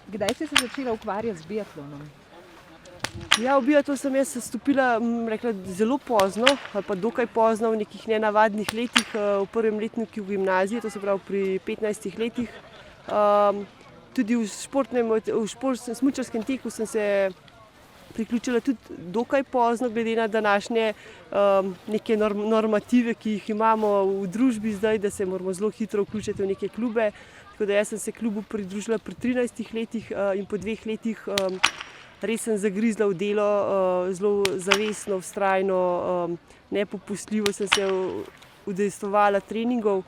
Kdaj ste se začela ukvarjati z biatlonom? Ja, v biatlon sem jaz stopila, rekla, zelo pozno, ali pa dokaj pozno, v nekih nenavadnih letih, v prvem letniku v gimnaziji, to se pravi pri 15 letih. Tudi v smučarskem teku sem se priključila tudi dokaj pozno, glede na današnje neke normative, ki jih imamo v družbi zdaj, da se moramo zelo hitro vključiti v neke klube. Tako da jaz sem se klubu pridružila pri 13 letih in po 2 letih res sem zagrizla v delo, zelo zavestno, vztrajno, nepopustljivo sem se udejstvovala treningov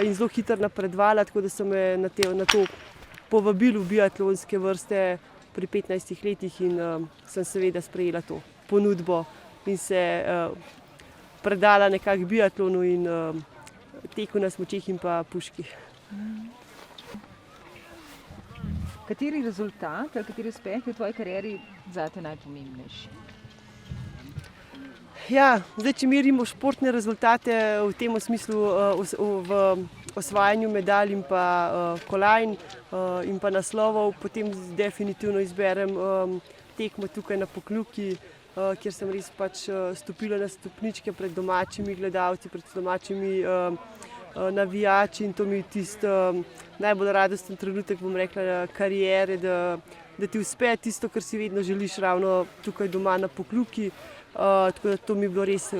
in zelo hitro napredovala, tako da so me na to povabili v biatlonske vrste pri 15 letih in sem seveda sprejela to ponudbo in se predala nekako biatlonu in teku na smučeh in pa puški. Kateri rezultat ali kateri uspeh je v tvoji karieri zate najpomembnejši? Ja, zdaj, če merimo športne rezultate v tem smislu v osvajanju medalj in pa kolajn in pa naslovov, potem definitivno izberem tekmo tukaj na Pokljuki, kjer sem res pač stopila na stopničke pred domačimi gledalci, pred domačimi navijači in to mi je tisti najbolj radosten trenutek, bom rekla, kariere, da ti uspe tisto, kar si vedno želiš ravno tukaj doma na Pokljuki. Tako da to mi je bilo res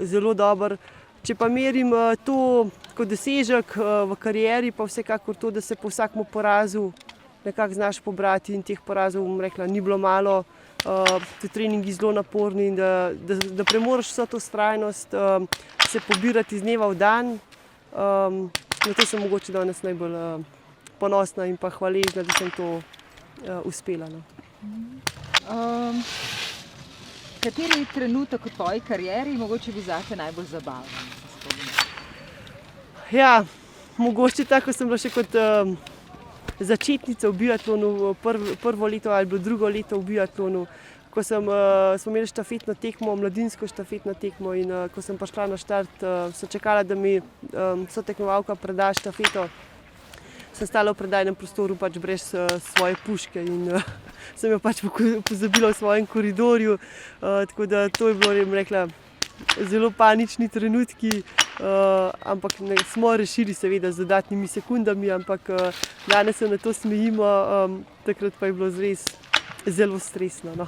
zelo dobro. Če pa merim to kot dosežek v karieri, pa vsekakor to, da se po vsakem porazu nekako znaš pobrati in teh porazov, bom rekla, ni bilo malo. Ti treningi zelo naporni in da premoraš vso to vztrajnost, se pobirati iz dneva v dan. Na to sem mogoče danes najbolj ponosna in pa hvaležna, da sem to uspela. Kateri trenutek v tvoji karieri mogoče bi zate najbolj zabaven? Ja, mogoče tako, ko sem bila še kot začetnica v biatlonu, prvo leto ali drugo leto v biatlonu, ko smo imeli štafetno tekmo, mladinsko štafetno tekmo in ko sem prišla na štart, sem čakala, da mi sotekmovalka preda štafeto. Sem stala v predajnem prostoru pač brez svoje puške in sem jo pač pozabila v svojem koridorju. Tako da to je bilo, bom rekla, zelo panični trenutki, ampak smo rešili seveda z dodatnimi sekundami, ampak danes se na to smejimo, takrat pa je bilo res zelo stresno.